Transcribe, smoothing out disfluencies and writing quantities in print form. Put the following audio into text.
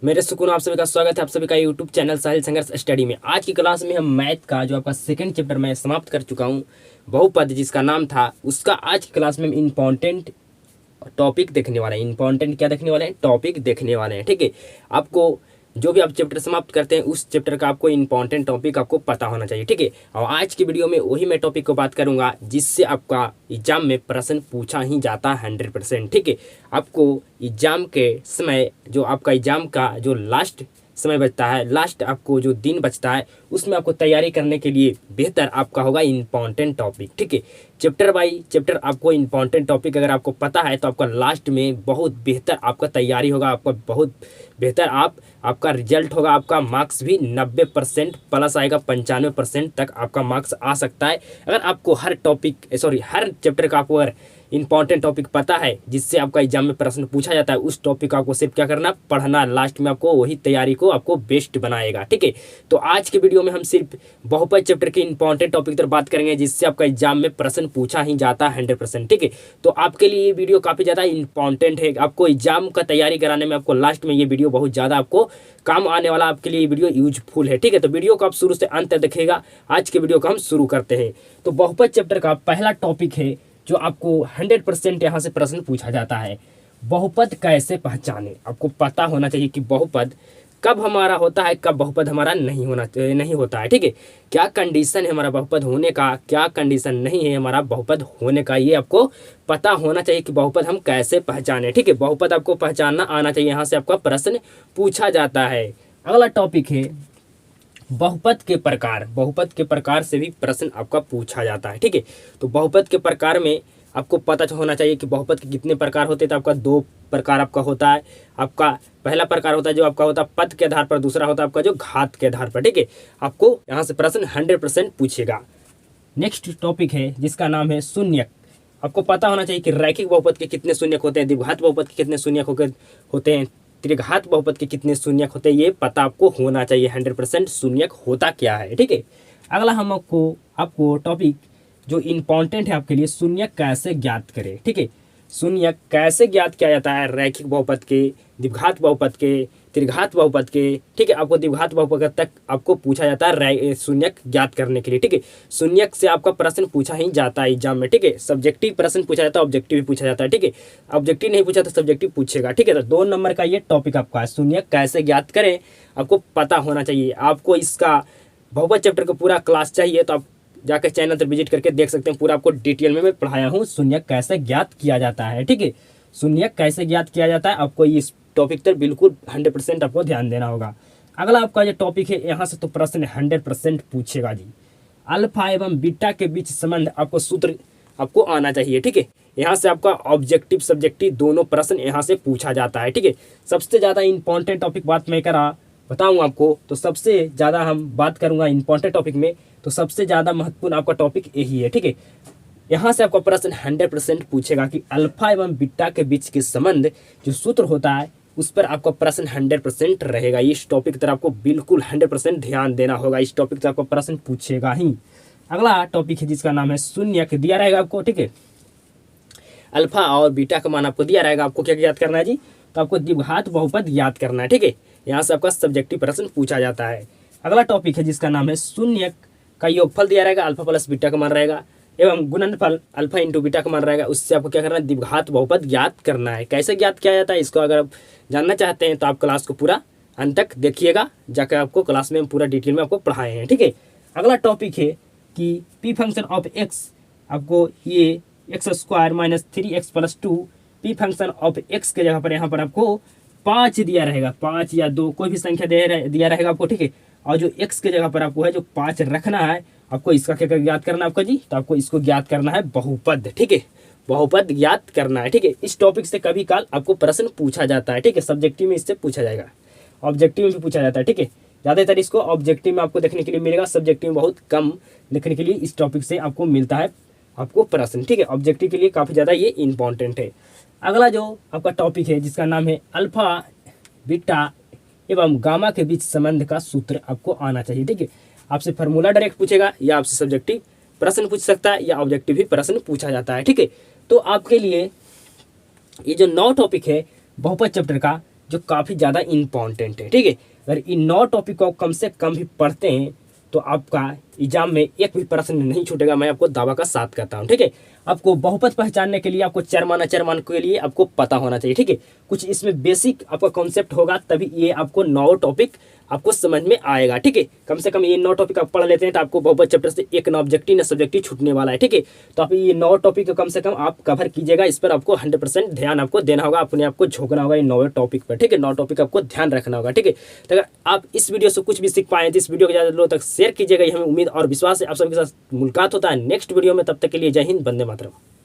मेरे सुकून आप सभी का स्वागत है आप सभी का यूट्यूब चैनल साहिल संघर्ष स्टडी में। आज की क्लास में हम मैथ का जो आपका सेकंड चैप्टर मैं समाप्त कर चुका हूं, बहुपद जिसका नाम था, उसका आज की क्लास में हम इंपॉर्टेंट टॉपिक देखने वाले हैं। इंपॉर्टेंट क्या देखने वाले हैं? टॉपिक देखने वाले हैं। ठीक है, आपको जो भी आप चैप्टर समाप्त करते हैं उस चैप्टर का आपको इंपॉर्टेंट टॉपिक आपको पता होना चाहिए। ठीक है, और आज की वीडियो में वही मैं टॉपिक को बात करूंगा जिससे आपका एग्जाम में प्रश्न पूछा ही जाता है 100%। ठीक है, आपको एग्जाम के समय जो आपका एग्जाम का जो लास्ट समय बचता है, लास्ट आपको जो दिन बचता है, उसमें आपको तैयारी करने के लिए बेहतर आपका होगा इंपॉर्टेंट टॉपिक। ठीक है, चैप्टर बाई चैप्टर आपको इंपॉर्टेंट टॉपिक अगर आपको पता है तो आपका लास्ट में बहुत बेहतर आपका तैयारी होगा, आपका बहुत बेहतर आपका रिजल्ट होगा। आपका मार्क्स भी 90% प्लस आएगा, 95% तक आपका मार्क्स आ सकता है अगर आपको हर चैप्टर का आपको अगर इंपॉर्टेंट टॉपिक पता है जिससे आपका एग्जाम में प्रश्न पूछा जाता है। उस टॉपिक को आपको सिर्फ क्या करना, पढ़ना। लास्ट में आपको वही तैयारी को आपको बेस्ट बनाएगा। ठीक है, तो आज के वीडियो में हम सिर्फ बहुपद चैप्टर के इंपॉर्टेंट टॉपिक पर बात करेंगे जिससे आपका एग्जाम में प्रश्न पूछा ही जाता है 100%। ठीक है, तो आपके लिए ये वीडियो काफ़ी ज़्यादा इंपॉर्टेंट है। आपको एग्जाम का तैयारी कराने में आपको लास्ट में ये वीडियो बहुत ज़्यादा आपको काम आने वाला, आपके लिए ये वीडियो यूजफुल है। ठीक है, तो वीडियो को आप शुरू से अंत तक देखिएगा। आज के वीडियो को हम शुरू करते हैं। तो बहुपद चैप्टर का पहला टॉपिक है जो आपको 100% यहाँ से प्रश्न पूछा जाता है, बहुपद कैसे पहचाने। आपको पता होना चाहिए कि बहुपद कब हमारा होता है, कब बहुपद हमारा नहीं होता है। ठीक है, क्या कंडीशन है हमारा बहुपद होने का, क्या कंडीशन नहीं है हमारा बहुपद होने का, ये आपको पता होना चाहिए कि बहुपद हम कैसे पहचाने। ठीक है, बहुपद आपको पहचानना आना चाहिए, यहाँ से आपका प्रश्न पूछा जाता है। अगला टॉपिक है बहुपद के प्रकार। बहुपद के प्रकार से भी प्रश्न आपका पूछा जाता है। ठीक है, तो बहुपद के प्रकार में आपको पता होना चाहिए कि बहुपद के कितने प्रकार होते हैं। तो आपका दो प्रकार आपका होता है। आपका पहला प्रकार होता है जो आपका होता है पद के आधार पर, दूसरा होता है आपका जो घात के आधार पर। ठीक है, आपको यहाँ से प्रश्न 100% पूछेगा। नेक्स्ट टॉपिक है जिसका नाम है शून्यक। आपको पता होना चाहिए कि रैखिक बहुपद के कितने शून्यक होते हैं, द्विघात बहुपद के कितने शून्यक होते हैं, त्रिघात बहुपद के कितने शून्यक होते हैं, ये पता आपको होना चाहिए 100% शून्यक होता क्या है। ठीक है, अगला हम आपको टॉपिक जो इंपॉर्टेंट है आपके लिए, शून्यक कैसे ज्ञात करें। ठीक है, शून्यक कैसे ज्ञात किया जाता है रैखिक बहुपद के, द्विघात बहुपद के, त्रिघात बहुपद के। ठीक है, आपको द्विघात बहुपद तक आपको पूछा जाता है शून्यक ज्ञात करने के लिए। ठीक है, शून्यक से आपका प्रश्न पूछा ही जाता है एग्जाम में। ठीक है, सब्जेक्टिव प्रश्न पूछा जाता है, ऑब्जेक्टिव भी पूछा जाता है। ठीक है, ऑब्जेक्टिव नहीं पूछा तो सब्जेक्टिव पूछेगा। ठीक है, तो 2 नंबर का ये टॉपिक आपका है, शून्यक कैसे ज्ञात करें, आपको पता होना चाहिए। आपको इसका बहुपद चैप्टर का पूरा क्लास चाहिए तो आप जाकर चैनल पर विजिट करके देख सकते हैं। पूरा आपको डिटेल में मैं पढ़ाया हूँ शून्यक कैसे ज्ञात किया जाता है। ठीक है, शून्यक कैसे ज्ञात किया जाता है, आपको इस टॉपिक पर बिल्कुल 100% आपको ध्यान देना होगा। अगला आपका जो टॉपिक है, यहाँ से तो प्रश्न 100% पूछेगा जी। अल्फा एवं बीटा के बीच संबंध, आपको सूत्र आपको आना चाहिए। ठीक है, यहाँ से आपका ऑब्जेक्टिव सब्जेक्टिव दोनों प्रश्न यहाँ से पूछा जाता है। ठीक है, सबसे ज़्यादा इंपॉर्टेंट टॉपिक बात मैं बताऊँ आपको, तो सबसे ज़्यादा हम बात करूँगा इंपॉर्टेंट टॉपिक में, तो सबसे ज़्यादा महत्वपूर्ण आपका टॉपिक यही है। ठीक है, यहाँ से आपका प्रश्न 100% पूछेगा कि अल्फा एवं बीटा के बीच के संबंध जो सूत्र होता है उस पर आपका प्रश्न 100% रहेगा। इस टॉपिक की तरफ आपको बिल्कुल 100% ध्यान देना होगा, इस टॉपिक से आपको प्रश्न पूछेगा ही। अगला टॉपिक है जिसका नाम है शून्यक, दिया रहेगा आपको। ठीक है, अल्फा और बीटा का मान आपको दिया रहेगा, आपको क्या याद करना है जी, तो आपको द्विघात बहुपद याद करना है। ठीक है, यहाँ से आपका सब्जेक्टिव प्रश्न पूछा जाता है। अगला टॉपिक है जिसका नाम है शून्यक का योगफल दिया रहेगा, अल्फा प्लस बीटा का मान रहेगा, एवं गुणनफल अल्फा इंटू बीटा का मान रहेगा। उससे आपको क्या करना है, द्विघात बहुपद ज्ञात करना है। कैसे ज्ञात किया जाता है इसको अगर आप जानना चाहते हैं तो आप क्लास को पूरा अंत तक देखिएगा, जाकर आपको क्लास में पूरा डिटेल में आपको पढ़ाए हैं। ठीक है, अगला टॉपिक है कि पी फंक्शन ऑफ एक्स, आपको ये x square minus 3x plus 2, P function of x के जगह पर यहाँ पर आपको 5 दिया रहेगा, 5 या 2 कोई भी संख्या दिया रहेगा आपको। ठीक है, और जो x के जगह पर आपको है जो 5 रखना है, आपको इसका क्या ज्ञात करना है आपका जी, तो आपको इसको ज्ञात करना है बहुपद। ठीक है, बहुपद ज्ञात करना है। ठीक है, इस टॉपिक से कभी काल आपको प्रश्न पूछा जाता है। ठीक है, सब्जेक्टिव में इससे पूछा जाएगा, ऑब्जेक्टिव में भी पूछा जाता है। ठीक है, ज़्यादातर इसको ऑब्जेक्टिव में आपको देखने के लिए मिलेगा, सब्जेक्टिव में बहुत कम देखने के लिए इस टॉपिक से आपको मिलता है आपको प्रश्न। ठीक है, ऑब्जेक्टिव के लिए काफ़ी ज़्यादा ये इंपॉर्टेंट है। अगला जो आपका टॉपिक है जिसका नाम है अल्फा बीटा एवं गामा के बीच संबंध का सूत्र आपको आना चाहिए। ठीक है, आपसे फार्मूला डायरेक्ट पूछेगा या आपसे सब्जेक्टिव प्रश्न पूछ सकता है या ऑब्जेक्टिव भी प्रश्न पूछा जाता है। ठीक है, तो आपके लिए ये जो 9 टॉपिक है बहुपद चैप्टर का, जो काफ़ी ज़्यादा इम्पॉर्टेंट है। ठीक है, अगर इन 9 टॉपिक को कम से कम भी पढ़ते हैं तो आपका एग्जाम में एक भी प्रश्न नहीं छूटेगा, मैं आपको दावा का साथ करता हूँ। ठीक है, आपको बहुपद पहचानने के लिए आपको चरमान अचरमान के लिए आपको पता होना चाहिए। ठीक है, कुछ इसमें बेसिक आपका कॉन्सेप्ट होगा तभी ये आपको 9 टॉपिक आपको समझ में आएगा। ठीक है, कम से कम ये 9 टॉपिक आप पढ़ लेते हैं तो आपको बहुपद चैप्टर से एक ना ऑब्जेक्टिव ना सब्जेक्टिव छूटने वाला है। ठीक है, तो आप ये 9 टॉपिक को कम से कम आप कवर कीजिएगा, इस पर आपको 100% ध्यान आपको देना होगा, अपने आपको झोंकना होगा इन 9 टॉपिक पर। ठीक है, 9 टॉपिक आपको ध्यान रखना होगा। ठीक है, तो अगर आप इस वीडियो से कुछ भी सीख पाए तो इस वीडियो को ज़्यादा लोगों तक शेयर कीजिएगा, ये हमें उम्मीद और विश्वास है। आप सबके साथ मुलाकात होता है नेक्स्ट वीडियो में, तब तक के लिए जय हिंद, वंदे मातरम।